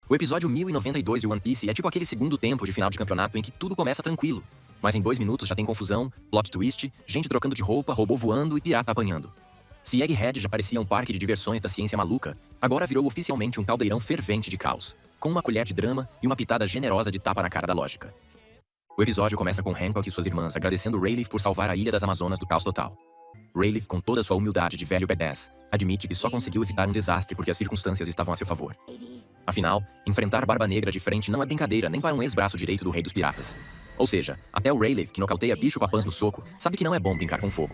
O episódio 1092 de One Piece é tipo aquele segundo tempo de final de campeonato em que tudo começa tranquilo. Mas em 2 minutos já tem confusão, plot twist, gente trocando de roupa, robô voando e pirata apanhando. Se Egghead já parecia um parque de diversões da ciência maluca, agora virou oficialmente um caldeirão fervente de caos, com uma colher de drama e uma pitada generosa de tapa na cara da lógica. O episódio começa com Hancock e suas irmãs agradecendo Rayleigh por salvar a Ilha das Amazonas do caos total. Rayleigh, com toda sua humildade de velho badass, admite que só conseguiu evitar um desastre porque as circunstâncias estavam a seu favor. Afinal, enfrentar Barba Negra de frente não é brincadeira nem para um ex-braço direito do Rei dos Piratas. Ou seja, até o Rayleigh, que nocauteia bicho papãs no soco, sabe que não é bom brincar com fogo.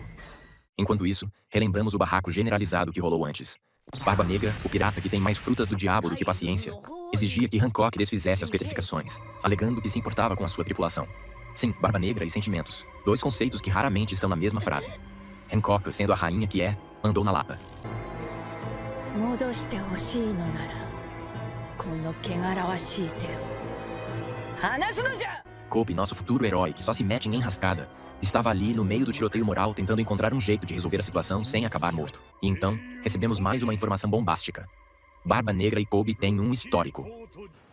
Enquanto isso, relembramos o barraco generalizado que rolou antes. Barba Negra, o pirata que tem mais frutas do diabo do que paciência, exigia que Hancock desfizesse as petrificações, alegando que se importava com a sua tripulação. Sim, Barba Negra e sentimentos, 2 conceitos que raramente estão na mesma frase. Hancock, sendo a rainha que é, mandou na lata. Kobe, nosso futuro herói que só se mete em enrascada, estava ali no meio do tiroteio moral tentando encontrar um jeito de resolver a situação sem acabar morto. E então, recebemos mais uma informação bombástica. Barba Negra e Kobe têm um histórico.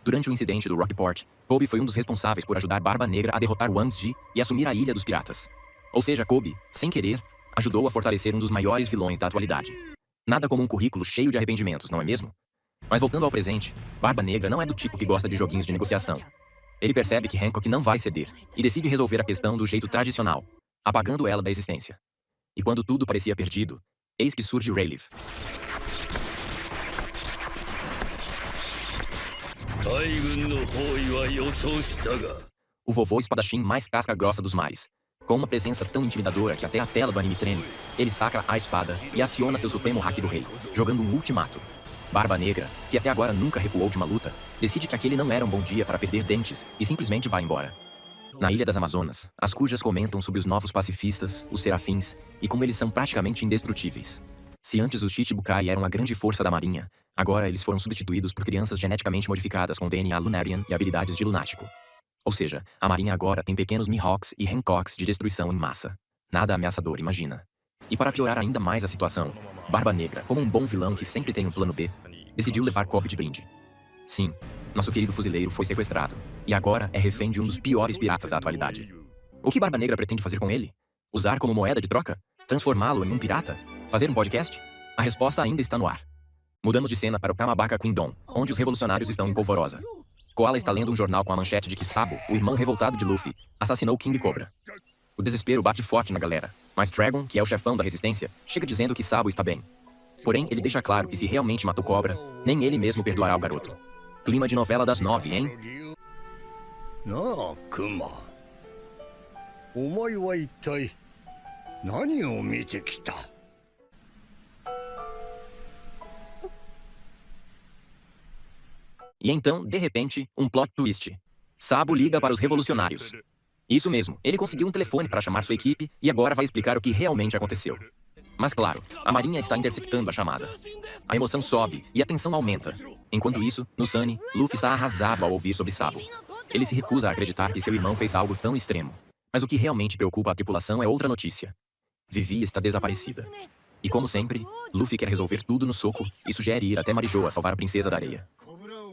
Durante o incidente do Rockport, Kobe foi um dos responsáveis por ajudar Barba Negra a derrotar Wang Zi e assumir a Ilha dos Piratas. Ou seja, Kobe, sem querer, ajudou a fortalecer um dos maiores vilões da atualidade. Nada como um currículo cheio de arrependimentos, não é mesmo? Mas voltando ao presente, Barba Negra não é do tipo que gosta de joguinhos de negociação. Ele percebe que Hancock não vai ceder e decide resolver a questão do jeito tradicional, apagando ela da existência. E quando tudo parecia perdido, eis que surge Rayleigh. O vovô espadachim mais casca-grossa dos mares. Com uma presença tão intimidadora que até a tela do anime treme, ele saca a espada e aciona seu supremo hack do rei, jogando um ultimato. Barba Negra, que até agora nunca recuou de uma luta, decide que aquele não era um bom dia para perder dentes e simplesmente vai embora. Na Ilha das Amazonas, as cujas comentam sobre os novos pacifistas, os serafins, e como eles são praticamente indestrutíveis. Se antes os Chichibukai eram a grande força da marinha, agora eles foram substituídos por crianças geneticamente modificadas com DNA Lunarian e habilidades de lunático. Ou seja, a marinha agora tem pequenos Mihawks e Hancocks de destruição em massa. Nada ameaçador, imagina. E para piorar ainda mais a situação, Barba Negra, como um bom vilão que sempre tem um plano B, decidiu levar Kobe de brinde. Sim, nosso querido fuzileiro foi sequestrado, e agora é refém de um dos piores piratas da atualidade. O que Barba Negra pretende fazer com ele? Usar como moeda de troca? Transformá-lo em um pirata? Fazer um podcast? A resposta ainda está no ar. Mudamos de cena para o Kamabaka Kingdom, onde os revolucionários estão em polvorosa. Koala está lendo um jornal com a manchete de que Sabo, o irmão revoltado de Luffy, assassinou King Cobra. O desespero bate forte na galera, mas Dragon, que é o chefão da resistência, chega dizendo que Sabo está bem. Porém, ele deixa claro que se realmente matou Cobra, nem ele mesmo perdoará o garoto. Clima de novela das 9, hein? Kuma. E então, de repente, um plot twist. Sabo liga para os revolucionários. Isso mesmo, ele conseguiu um telefone para chamar sua equipe e agora vai explicar o que realmente aconteceu. Mas claro, a marinha está interceptando a chamada. A emoção sobe e a tensão aumenta. Enquanto isso, no Sunny, Luffy está arrasado ao ouvir sobre Sabo. Ele se recusa a acreditar que seu irmão fez algo tão extremo. Mas o que realmente preocupa a tripulação é outra notícia. Vivi está desaparecida. E como sempre, Luffy quer resolver tudo no soco e sugere ir até Marijoa salvar a princesa da areia.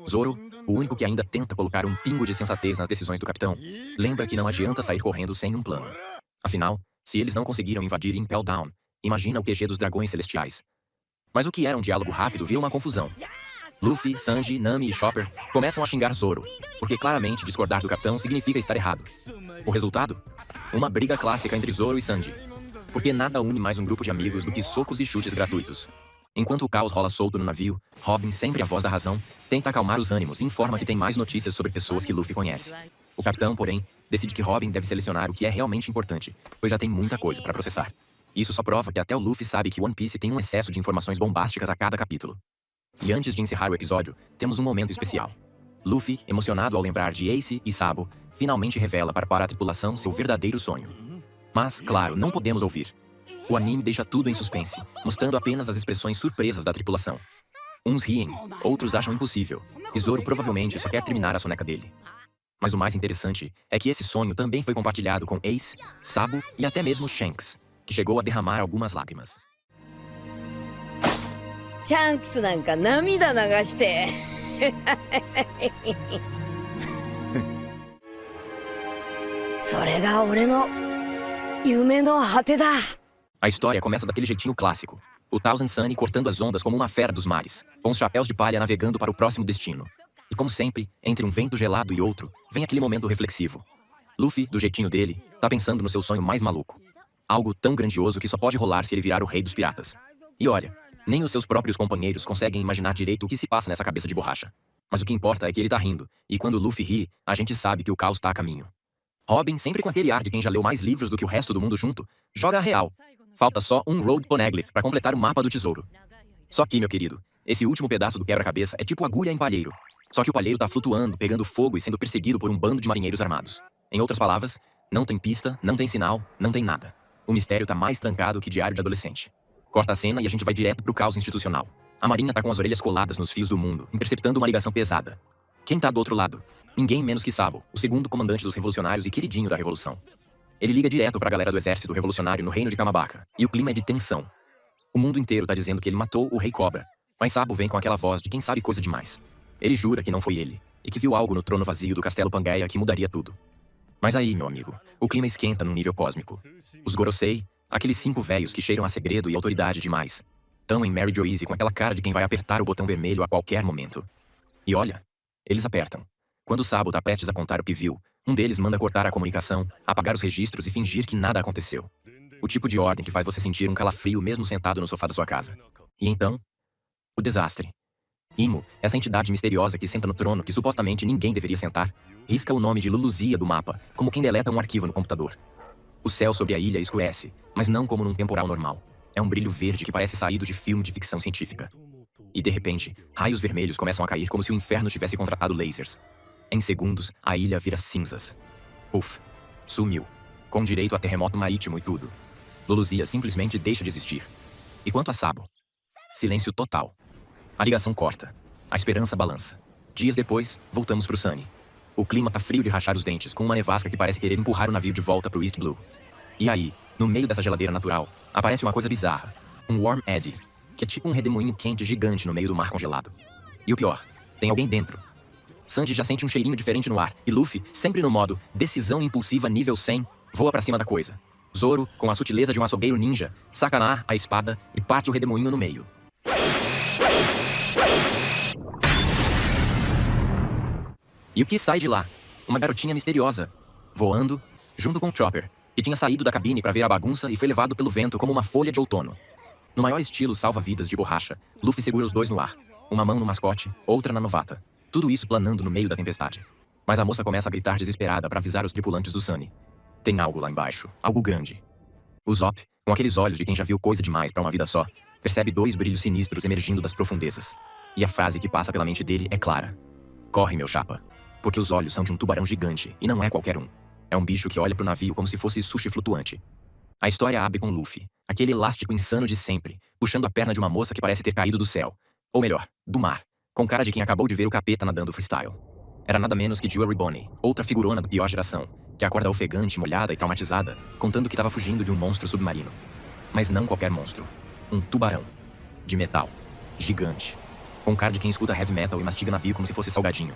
Zoro, o único que ainda tenta colocar um pingo de sensatez nas decisões do capitão, lembra que não adianta sair correndo sem um plano. Afinal, se eles não conseguiram invadir Impel Down, imagina o QG dos dragões celestiais. Mas o que era um diálogo rápido vira uma confusão. Luffy, Sanji, Nami e Chopper começam a xingar Zoro, porque claramente discordar do capitão significa estar errado. O resultado? Uma briga clássica entre Zoro e Sanji. Porque nada une mais um grupo de amigos do que socos e chutes gratuitos. Enquanto o caos rola solto no navio, Robin, sempre a voz da razão, tenta acalmar os ânimos e informa que tem mais notícias sobre pessoas que Luffy conhece. O capitão, porém, decide que Robin deve selecionar o que é realmente importante, pois já tem muita coisa para processar. Isso só prova que até o Luffy sabe que One Piece tem um excesso de informações bombásticas a cada capítulo. E antes de encerrar o episódio, temos um momento especial. Luffy, emocionado ao lembrar de Ace e Sabo, finalmente revela para a tripulação seu verdadeiro sonho. Mas, claro, não podemos ouvir. O anime deixa tudo em suspense, mostrando apenas as expressões surpresas da tripulação. Uns riem, outros acham impossível, e Zoro provavelmente só quer terminar a soneca dele. Mas o mais interessante é que esse sonho também foi compartilhado com Ace, Sabo e até mesmo Shanks, que chegou a derramar algumas lágrimas. シャンクスなんか涙流して A história começa daquele jeitinho clássico. O Thousand Sunny cortando as ondas como uma fera dos mares, com os chapéus de palha navegando para o próximo destino. E como sempre, entre um vento gelado e outro, vem aquele momento reflexivo. Luffy, do jeitinho dele, tá pensando no seu sonho mais maluco. Algo tão grandioso que só pode rolar se ele virar o rei dos piratas. E olha, nem os seus próprios companheiros conseguem imaginar direito o que se passa nessa cabeça de borracha. Mas o que importa é que ele tá rindo, e quando o Luffy ri, a gente sabe que o caos tá a caminho. Robin, sempre com aquele ar de quem já leu mais livros do que o resto do mundo junto, joga a real. Falta só um Road Poneglyph pra completar o mapa do tesouro. Só que, meu querido, esse último pedaço do quebra-cabeça é tipo agulha em palheiro. Só que o palheiro tá flutuando, pegando fogo e sendo perseguido por um bando de marinheiros armados. Em outras palavras, não tem pista, não tem sinal, não tem nada. O mistério tá mais trancado que diário de adolescente. Corta a cena e a gente vai direto pro caos institucional. A marinha tá com as orelhas coladas nos fios do mundo, interceptando uma ligação pesada. Quem tá do outro lado? Ninguém menos que Sabo, o segundo comandante dos revolucionários e queridinho da revolução. Ele liga direto pra galera do exército revolucionário no reino de Kamabaka, e o clima é de tensão. O mundo inteiro tá dizendo que ele matou o Rei Cobra, mas Sabo vem com aquela voz de quem sabe coisa demais. Ele jura que não foi ele, e que viu algo no trono vazio do Castelo Pangaea que mudaria tudo. Mas aí, meu amigo, o clima esquenta num nível cósmico. Os Gorosei, aqueles 5 velhos que cheiram a segredo e autoridade demais, tão em Mary Joyce com aquela cara de quem vai apertar o botão vermelho a qualquer momento. E olha, eles apertam. Quando Sabo tá prestes a contar o que viu, um deles manda cortar a comunicação, apagar os registros e fingir que nada aconteceu. O tipo de ordem que faz você sentir um calafrio mesmo sentado no sofá da sua casa. E então, o desastre. Imo, essa entidade misteriosa que senta no trono que supostamente ninguém deveria sentar, risca o nome de Luluzia do mapa, como quem deleta um arquivo no computador. O céu sobre a ilha escurece, mas não como num temporal normal. É um brilho verde que parece saído de filme de ficção científica. E de repente, raios vermelhos começam a cair como se o inferno tivesse contratado lasers. Em segundos, a ilha vira cinzas. Uf, sumiu. Com direito a terremoto marítimo e tudo. Luluzia simplesmente deixa de existir. E quanto a Sabo? Silêncio total. A ligação corta. A esperança balança. Dias depois, voltamos pro Sunny. O clima tá frio de rachar os dentes, com uma nevasca que parece querer empurrar o navio de volta pro East Blue. E aí, no meio dessa geladeira natural, aparece uma coisa bizarra. Um Warm Eddy, que é tipo um redemoinho quente gigante no meio do mar congelado. E o pior, tem alguém dentro. Sanji já sente um cheirinho diferente no ar, e Luffy, sempre no modo decisão impulsiva nível 100, voa pra cima da coisa. Zoro, com a sutileza de um açougueiro ninja, saca na ar a espada e parte o redemoinho no meio. E o que sai de lá? Uma garotinha misteriosa, voando, junto com Chopper, que tinha saído da cabine pra ver a bagunça e foi levado pelo vento como uma folha de outono. No maior estilo salva-vidas de borracha, Luffy segura os dois no ar, uma mão no mascote, outra na novata. Tudo isso planando no meio da tempestade. Mas a moça começa a gritar desesperada para avisar os tripulantes do Sunny. Tem algo lá embaixo, algo grande. O Zop, com aqueles olhos de quem já viu coisa demais para uma vida só, percebe 2 brilhos sinistros emergindo das profundezas. E a frase que passa pela mente dele é clara. Corre, meu chapa. Porque os olhos são de um tubarão gigante, e não é qualquer um. É um bicho que olha pro navio como se fosse sushi flutuante. A história abre com Luffy, aquele elástico insano de sempre, puxando a perna de uma moça que parece ter caído do céu. Ou melhor, do mar. Com cara de quem acabou de ver o capeta nadando freestyle. Era nada menos que Jewelry Bonnie, outra figurona da pior geração, que acorda ofegante, molhada e traumatizada, contando que estava fugindo de um monstro submarino. Mas não qualquer monstro. Um tubarão. De metal. Gigante. Com cara de quem escuta heavy metal e mastiga navio como se fosse salgadinho.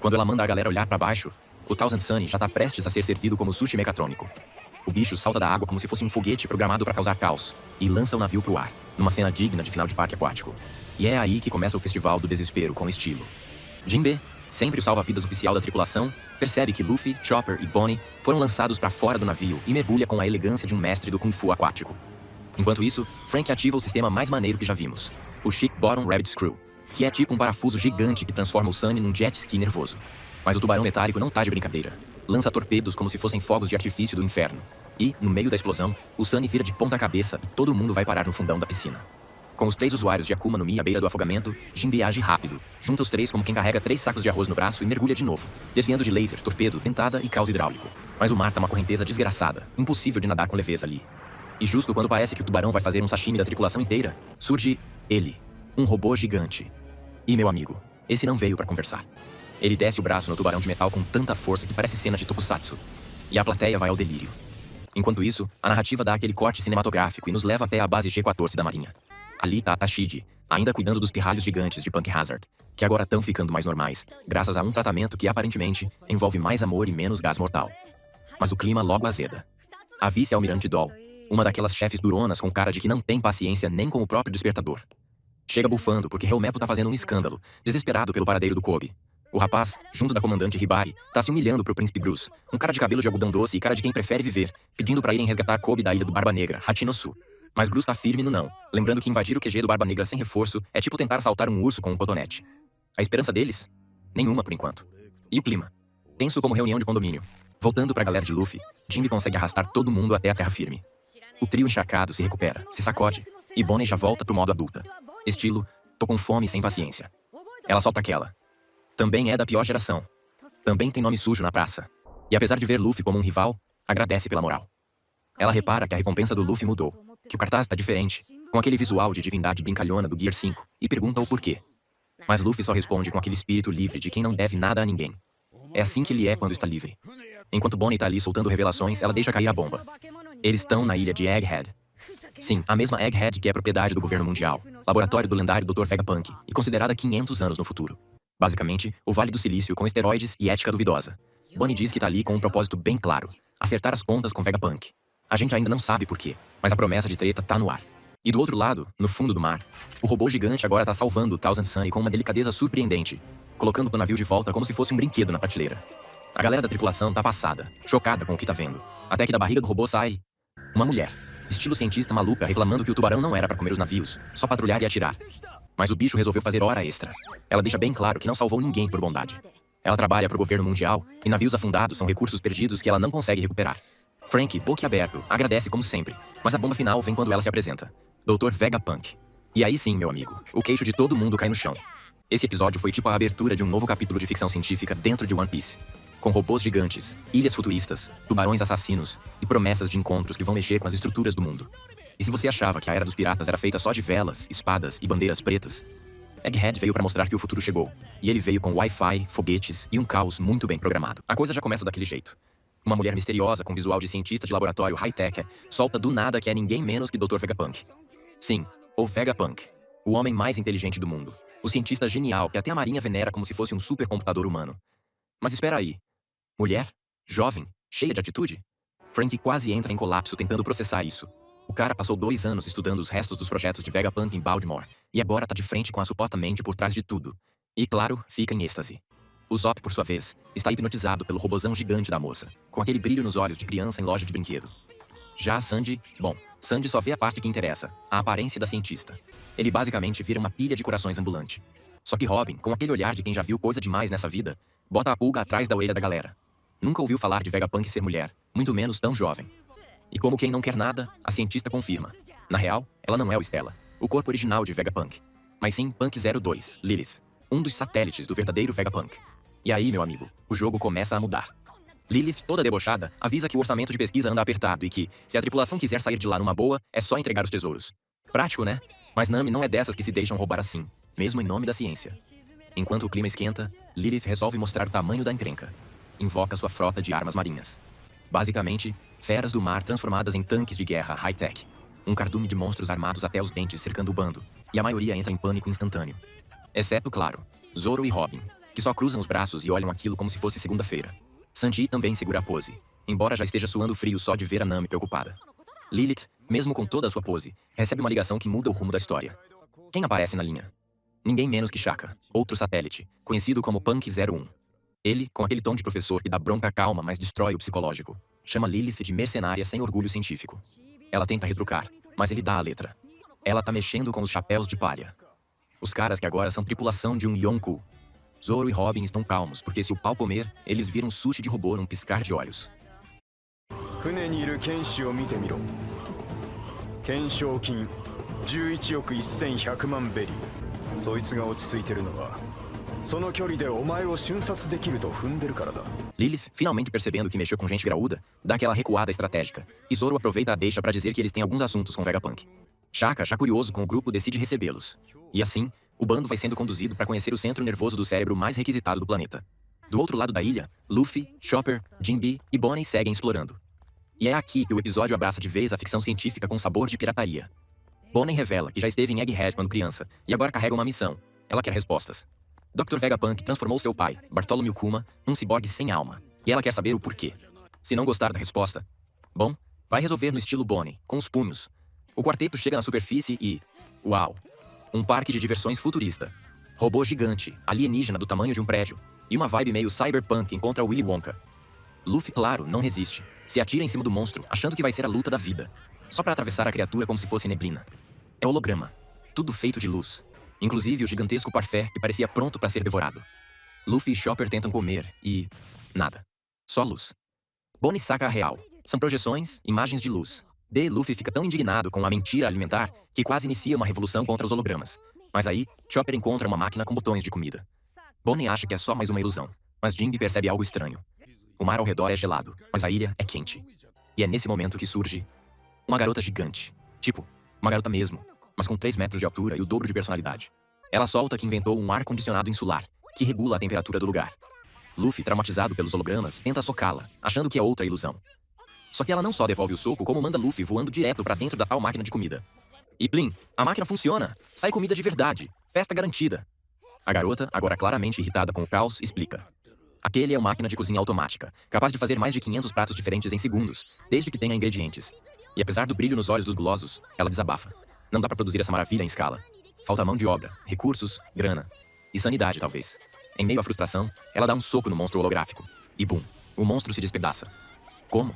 Quando ela manda a galera olhar pra baixo, o Thousand Sunny já tá prestes a ser servido como sushi mecatrônico. O bicho salta da água como se fosse um foguete programado para causar caos, e lança o navio pro ar, numa cena digna de final de parque aquático. E é aí que começa o festival do desespero com estilo. Jinbe, sempre o salva-vidas oficial da tripulação, percebe que Luffy, Chopper e Bonnie foram lançados para fora do navio e mergulha com a elegância de um mestre do Kung Fu aquático. Enquanto isso, Frank ativa o sistema mais maneiro que já vimos, o Ship Bottom Rabbit Screw, que é tipo um parafuso gigante que transforma o Sunny num jet ski nervoso. Mas o tubarão metálico não tá de brincadeira. Lança torpedos como se fossem fogos de artifício do inferno. E, no meio da explosão, o Sunny vira de ponta cabeça e todo mundo vai parar no fundão da piscina. Com os 3 usuários de Akuma no Mi à beira do afogamento, Jinbe age rápido. Junta os 3 como quem carrega 3 sacos de arroz no braço e mergulha de novo, desviando de laser, torpedo, dentada e caos hidráulico. Mas o mar tá uma correnteza desgraçada, impossível de nadar com leveza ali. E justo quando parece que o tubarão vai fazer um sashimi da tripulação inteira, surge ele, um robô gigante. E meu amigo, esse não veio pra conversar. Ele desce o braço no tubarão de metal com tanta força que parece cena de tokusatsu. E a plateia vai ao delírio. Enquanto isso, a narrativa dá aquele corte cinematográfico e nos leva até a base G-14 da Marinha. Ali tá a Tashigi, ainda cuidando dos pirralhos gigantes de Punk Hazard, que agora estão ficando mais normais, graças a um tratamento que aparentemente envolve mais amor e menos gás mortal. Mas o clima logo azeda. A vice-almirante Doll, uma daquelas chefes duronas com cara de que não tem paciência nem com o próprio despertador, chega bufando porque Helmepo tá fazendo um escândalo, desesperado pelo paradeiro do Kobe. O rapaz, junto da comandante Hibari, tá se humilhando pro príncipe Bruce, um cara de cabelo de algodão doce e cara de quem prefere viver, pedindo pra irem resgatar Kobe da ilha do Barba Negra, Hachinosu. Mas Bruce tá firme no não, lembrando que invadir o QG do Barba Negra sem reforço é tipo tentar assaltar um urso com um cotonete. A esperança deles? Nenhuma por enquanto. E o clima? Tenso como reunião de condomínio. Voltando pra galera de Luffy, Jinbe consegue arrastar todo mundo até a terra firme. O trio encharcado se recupera, se sacode, e Bonnie já volta pro modo adulta. Estilo, tô com fome e sem paciência. Ela solta aquela. Também é da pior geração. Também tem nome sujo na praça. E apesar de ver Luffy como um rival, agradece pela moral. Ela repara que a recompensa do Luffy mudou, que o cartaz tá diferente, com aquele visual de divindade brincalhona do Gear 5, e pergunta o porquê. Mas Luffy só responde com aquele espírito livre de quem não deve nada a ninguém. É assim que ele é quando está livre. Enquanto Bonnie tá ali soltando revelações, ela deixa cair a bomba. Eles estão na ilha de Egghead. Sim, a mesma Egghead que é propriedade do governo mundial, laboratório do lendário Dr. Vegapunk, e considerada 500 anos no futuro. Basicamente, o Vale do Silício com esteroides e ética duvidosa. Bonnie diz que tá ali com um propósito bem claro: acertar as contas com Vegapunk. A gente ainda não sabe por quê, mas a promessa de treta tá no ar. E do outro lado, no fundo do mar, o robô gigante agora tá salvando o Thousand Sunny com uma delicadeza surpreendente, colocando o navio de volta como se fosse um brinquedo na prateleira. A galera da tripulação tá passada, chocada com o que tá vendo. Até que da barriga do robô sai uma mulher, estilo cientista maluca, reclamando que o tubarão não era pra comer os navios, só patrulhar e atirar. Mas o bicho resolveu fazer hora extra. Ela deixa bem claro que não salvou ninguém por bondade. Ela trabalha pro governo mundial, e navios afundados são recursos perdidos que ela não consegue recuperar. Frank, boquiaberto, agradece como sempre, mas a bomba final vem quando ela se apresenta. Dr. Vegapunk. E aí sim, meu amigo, o queixo de todo mundo cai no chão. Esse episódio foi tipo a abertura de um novo capítulo de ficção científica dentro de One Piece. Com robôs gigantes, ilhas futuristas, tubarões assassinos e promessas de encontros que vão mexer com as estruturas do mundo. E se você achava que a Era dos Piratas era feita só de velas, espadas e bandeiras pretas, Egghead veio pra mostrar que o futuro chegou. E ele veio com Wi-Fi, foguetes e um caos muito bem programado. A coisa já começa daquele jeito. Uma mulher misteriosa com visual de cientista de laboratório high-tech solta do nada que é ninguém menos que Dr. Vegapunk. Sim, o Vegapunk. O homem mais inteligente do mundo. O cientista genial que até a marinha venera como se fosse um supercomputador humano. Mas espera aí. Mulher? Jovem? Cheia de atitude? Frank quase entra em colapso tentando processar isso. O cara passou 2 anos estudando os restos dos projetos de Vegapunk em Baltimore, e agora tá de frente com a supostamente por trás de tudo. E claro, fica em êxtase. O Zop, por sua vez, está hipnotizado pelo robozão gigante da moça, com aquele brilho nos olhos de criança em loja de brinquedo. Já a Sandy, bom, Sandy só vê a parte que interessa, a aparência da cientista. Ele basicamente vira uma pilha de corações ambulante. Só que Robin, com aquele olhar de quem já viu coisa demais nessa vida, bota a pulga atrás da orelha da galera. Nunca ouviu falar de Vegapunk ser mulher, muito menos tão jovem. E como quem não quer nada, a cientista confirma. Na real, ela não é o Stella, o corpo original de Vegapunk, mas sim Punk 02, Lilith, um dos satélites do verdadeiro Vegapunk. E aí, meu amigo, o jogo começa a mudar. Lilith, toda debochada, avisa que o orçamento de pesquisa anda apertado e que, se a tripulação quiser sair de lá numa boa, é só entregar os tesouros. Prático, né? Mas Nami não é dessas que se deixam roubar assim, mesmo em nome da ciência. Enquanto o clima esquenta, Lilith resolve mostrar o tamanho da encrenca. Invoca sua frota de armas marinhas. Basicamente, feras do mar transformadas em tanques de guerra high-tech. Um cardume de monstros armados até os dentes cercando o bando, e a maioria entra em pânico instantâneo. Exceto, claro, Zoro e Robin, que só cruzam os braços e olham aquilo como se fosse segunda-feira. Sanji também segura a pose, embora já esteja suando frio só de ver a Nami preocupada. Lilith, mesmo com toda a sua pose, recebe uma ligação que muda o rumo da história. Quem aparece na linha? Ninguém menos que Shaka, outro satélite, conhecido como Punk 01. Ele, com aquele tom de professor que dá bronca calma, mas destrói o psicológico, chama Lilith de mercenária sem orgulho científico. Ela tenta retrucar, mas ele dá a letra. Ela tá mexendo com os chapéus de palha. Os caras que agora são tripulação de um Yonkou. Zoro e Robin estão calmos, porque se o pau comer, eles viram sushi de robô num piscar de olhos. Lilith, finalmente percebendo que mexeu com gente graúda, dá aquela recuada estratégica, e Zoro aproveita a deixa pra dizer que eles têm alguns assuntos com Vegapunk. Shaka, já curioso com o grupo, decide recebê-los. E assim, o bando vai sendo conduzido para conhecer o centro nervoso do cérebro mais requisitado do planeta. Do outro lado da ilha, Luffy, Chopper, Jinbe e Bonnie seguem explorando. E é aqui que o episódio abraça de vez a ficção científica com sabor de pirataria. Bonnie revela que já esteve em Egghead quando criança, e agora carrega uma missão. Ela quer respostas. Dr. Vegapunk transformou seu pai, Bartholomew Kuma, num ciborgue sem alma, e ela quer saber o porquê. Se não gostar da resposta, bom, vai resolver no estilo Bonnie, com os punhos. O quarteto chega na superfície e... uau! Um parque de diversões futurista. Robô gigante, alienígena do tamanho de um prédio, e uma vibe meio cyberpunk encontra Willy Wonka. Luffy, claro, não resiste. Se atira em cima do monstro, achando que vai ser a luta da vida. Só pra atravessar a criatura como se fosse neblina. É holograma. Tudo feito de luz. Inclusive o gigantesco parfait que parecia pronto pra ser devorado. Luffy e Chopper tentam comer e... nada. Só luz. Bonnie saca a real. São projeções, imagens de luz. Luffy fica tão indignado com a mentira alimentar que quase inicia uma revolução contra os hologramas. Mas aí, Chopper encontra uma máquina com botões de comida. Bonnie acha que é só mais uma ilusão, mas Jinbe percebe algo estranho. O mar ao redor é gelado, mas a ilha é quente. E é nesse momento que surge uma garota gigante. Tipo, uma garota mesmo, mas com 3 metros de altura e o dobro de personalidade. Ela solta que inventou um ar-condicionado insular, que regula a temperatura do lugar. Luffy, traumatizado pelos hologramas, tenta socá-la, achando que é outra ilusão. Só que ela não só devolve o soco, como manda Luffy voando direto pra dentro da tal máquina de comida. E plim, a máquina funciona! Sai comida de verdade! Festa garantida! A garota, agora claramente irritada com o caos, explica. Aquele é uma máquina de cozinha automática, capaz de fazer mais de 500 pratos diferentes em segundos, desde que tenha ingredientes. E apesar do brilho nos olhos dos gulosos, ela desabafa. Não dá pra produzir essa maravilha em escala. Falta mão de obra, recursos, grana. E sanidade, talvez. Em meio à frustração, ela dá um soco no monstro holográfico. E bum, o monstro se despedaça. Como?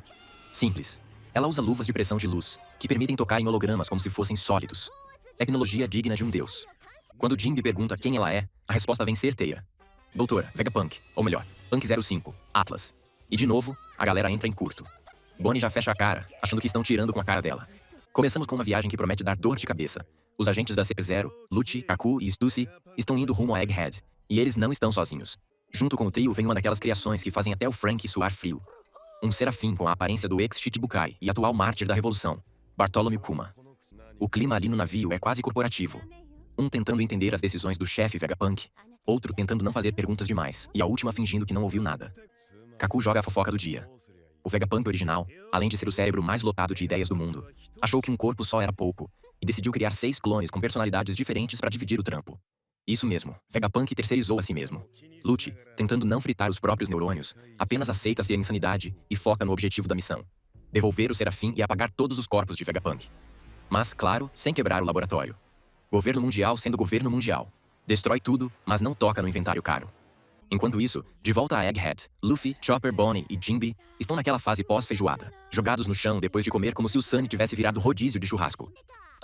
Simples. Ela usa luvas de pressão de luz, que permitem tocar em hologramas como se fossem sólidos. Tecnologia digna de um deus. Quando Jinbe pergunta quem ela é, a resposta vem certeira. Doutora, Vegapunk, ou melhor, Punk 05, Atlas. E de novo, a galera entra em curto. Bonnie já fecha a cara, achando que estão tirando com a cara dela. Começamos com uma viagem que promete dar dor de cabeça. Os agentes da CP0, Lucci, Kaku e Stussy, estão indo rumo a Egghead. E eles não estão sozinhos. Junto com o trio vem uma daquelas criações que fazem até o Frank suar frio. Um serafim com a aparência do ex-Shichibukai e atual mártir da revolução, Bartholomew Kuma. O clima ali no navio é quase corporativo. Um tentando entender as decisões do chefe Vegapunk, outro tentando não fazer perguntas demais, e a última fingindo que não ouviu nada. Kaku joga a fofoca do dia. O Vegapunk original, além de ser o cérebro mais lotado de ideias do mundo, achou que um corpo só era pouco, e decidiu criar 6 clones com personalidades diferentes para dividir o trampo. Isso mesmo, Vegapunk terceirizou a si mesmo. Lucci, tentando não fritar os próprios neurônios, apenas aceita ser insanidade e foca no objetivo da missão. Devolver o Serafim e apagar todos os corpos de Vegapunk. Mas, claro, sem quebrar o laboratório. Governo mundial sendo governo mundial. Destrói tudo, mas não toca no inventário caro. Enquanto isso, de volta a Egghead, Luffy, Chopper, Bonnie e Jinbe estão naquela fase pós-feijoada, jogados no chão depois de comer como se o Sunny tivesse virado rodízio de churrasco.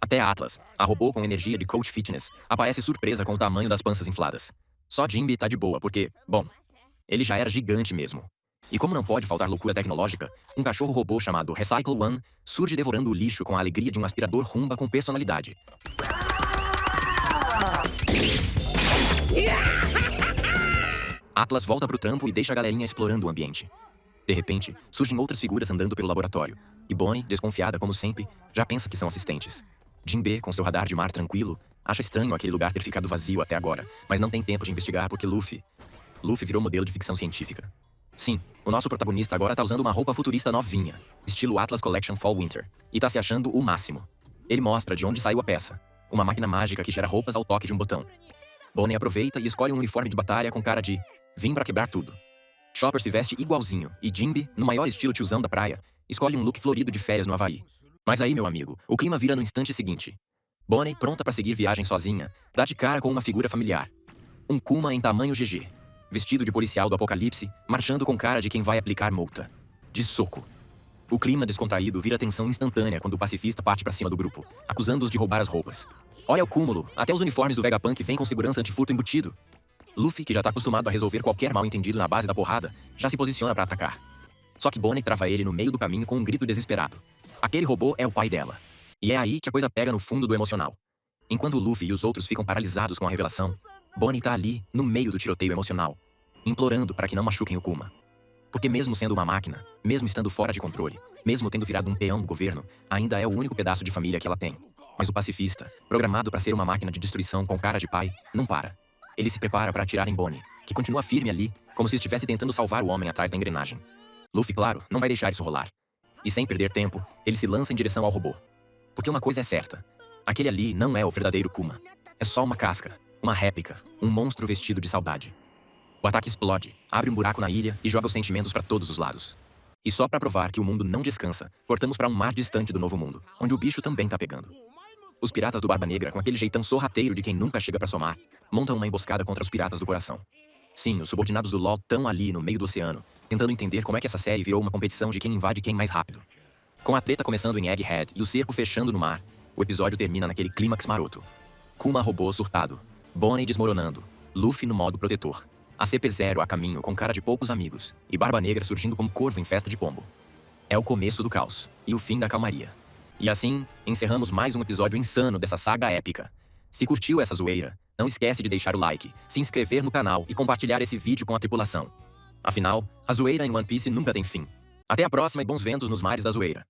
Até a Atlas, a robô com energia de coach fitness, aparece surpresa com o tamanho das panças infladas. Só Jinbe tá de boa porque, bom, ele já era gigante mesmo. E como não pode faltar loucura tecnológica, um cachorro robô chamado Recycle One surge devorando o lixo com a alegria de um aspirador rumba com personalidade. Atlas volta pro trampo e deixa a galerinha explorando o ambiente. De repente, surgem outras figuras andando pelo laboratório, e Bonnie, desconfiada como sempre, já pensa que são assistentes. Jinbe, com seu radar de mar tranquilo, acha estranho aquele lugar ter ficado vazio até agora, mas não tem tempo de investigar porque Luffy virou modelo de ficção científica. Sim, o nosso protagonista agora tá usando uma roupa futurista novinha, estilo Atlas Collection Fall Winter, e tá se achando o máximo. Ele mostra de onde saiu a peça, uma máquina mágica que gera roupas ao toque de um botão. Bonnie aproveita e escolhe um uniforme de batalha com cara de vim pra quebrar tudo. Chopper se veste igualzinho, e Jinbe, no maior estilo tiozão da praia, escolhe um look florido de férias no Havaí. Mas aí, meu amigo, o clima vira no instante seguinte. Bonnie, pronta pra seguir viagem sozinha, dá de cara com uma figura familiar. Um Kuma em tamanho GG, vestido de policial do apocalipse, marchando com cara de quem vai aplicar multa. De soco. O clima descontraído vira tensão instantânea quando o pacifista parte pra cima do grupo, acusando-os de roubar as roupas. Olha o cúmulo, até os uniformes do Vegapunk vêm com segurança antifurto embutido. Luffy, que já tá acostumado a resolver qualquer mal-entendido na base da porrada, já se posiciona pra atacar. Só que Bonnie trava ele no meio do caminho com um grito desesperado. Aquele robô é o pai dela. E é aí que a coisa pega no fundo do emocional. Enquanto o Luffy e os outros ficam paralisados com a revelação, Bonnie tá ali, no meio do tiroteio emocional, implorando para que não machuquem o Kuma. Porque mesmo sendo uma máquina, mesmo estando fora de controle, mesmo tendo virado um peão do governo, ainda é o único pedaço de família que ela tem. Mas o pacifista, programado para ser uma máquina de destruição com cara de pai, não para. Ele se prepara para atirar em Bonnie, que continua firme ali, como se estivesse tentando salvar o homem atrás da engrenagem. Luffy, claro, não vai deixar isso rolar. E sem perder tempo, ele se lança em direção ao robô. Porque uma coisa é certa. Aquele ali não é o verdadeiro Kuma. É só uma casca, uma réplica, um monstro vestido de saudade. O ataque explode, abre um buraco na ilha e joga os sentimentos para todos os lados. E só para provar que o mundo não descansa, cortamos para um mar distante do Novo Mundo, onde o bicho também tá pegando. Os piratas do Barba Negra, com aquele jeitão sorrateiro de quem nunca chega pra somar, montam uma emboscada contra os piratas do coração. Sim, os subordinados do LoL tão ali no meio do oceano, tentando entender como é que essa série virou uma competição de quem invade quem mais rápido. Com a treta começando em Egghead e o cerco fechando no mar, o episódio termina naquele clímax maroto. Kuma robô surtado, Bonnie desmoronando, Luffy no modo protetor, a CP0 a caminho com cara de poucos amigos, e Barba Negra surgindo como corvo em festa de pombo. É o começo do caos, e o fim da calmaria. E assim, encerramos mais um episódio insano dessa saga épica. Se curtiu essa zoeira, não esquece de deixar o like, se inscrever no canal e compartilhar esse vídeo com a tripulação. Afinal, a zoeira em One Piece nunca tem fim. Até a próxima e bons ventos nos mares da zoeira.